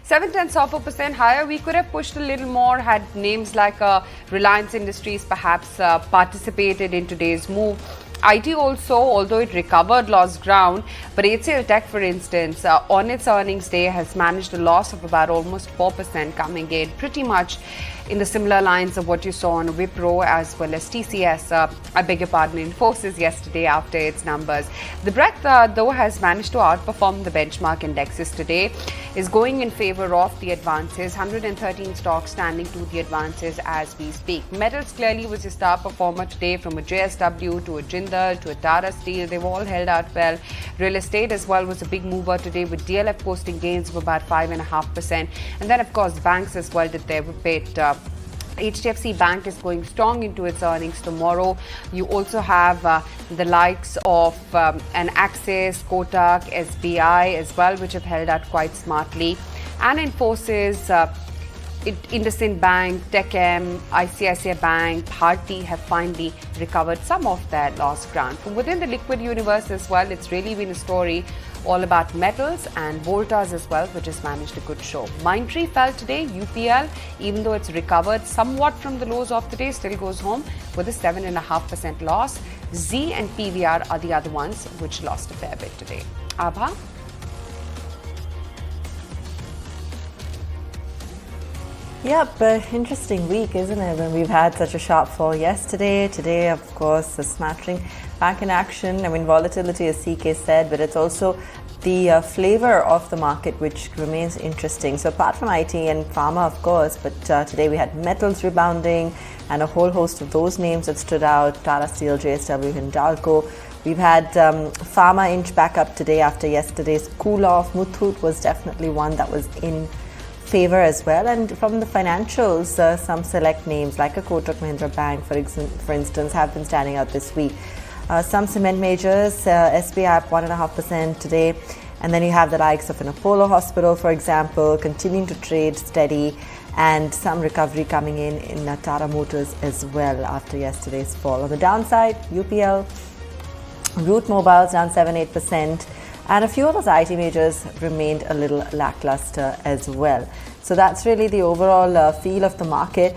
7/10 saw 4% higher. We could have pushed a little more had names like Reliance Industries perhaps participated in today's move. IT also, although it recovered lost ground, but HCL Tech, for instance, on its earnings day has managed a loss of about almost 4% coming in, pretty much in the similar lines of what you saw on Wipro as well as TCS, I beg your pardon, Infosys yesterday after its numbers. The breadth, though, has managed to outperform the benchmark indexes today, is going in favor of the advances. 113 stocks standing to the advances as we speak. Metals clearly was a star performer today, from a JSW to a Jindal to a Tata Steel. They've all held out well. Real estate as well was a big mover today, with DLF posting gains of about 5.5%. And then, of course, banks as well did their bit. HDFC Bank is going strong into its earnings tomorrow. You also have the likes of an Axis, Kotak, SBI as well, which have held out quite smartly. And Infosys, IndusInd Bank, TechM, ICICI Bank, Bharti have finally recovered some of their lost ground. From within the liquid universe as well, it's really been a story all about metals and Voltas as well, which has managed a good show. Mindtree fell today. UPL, even though it's recovered somewhat from the lows of the day, still goes home with a 7.5% loss. Z and PVR are the other ones which lost a fair bit today. Abha? Yep, interesting week, isn't it? When we've had such a sharp fall yesterday. Today, of course, a smattering back in action. I mean, volatility, as CK said, but it's also the flavor of the market which remains interesting. So apart from IT and pharma, of course, but today we had metals rebounding and a whole host of those names that stood out. Tata Steel, JSW, Hindalco. We've had pharma inch back up today after yesterday's cool off. Muthoot was definitely one that was in favor as well. And from the financials, some select names like a Kotak Mahindra Bank, for instance, have been standing out this week. Some cement majors, SBI up 1.5% today. And then you have the likes of an Apollo Hospital, for example, continuing to trade steady, and some recovery coming in Tata Motors as well after yesterday's fall. On the downside, UPL, Route Mobiles down 7-8%. And a few of those IT majors remained a little lackluster as well. So that's really the overall feel of the market.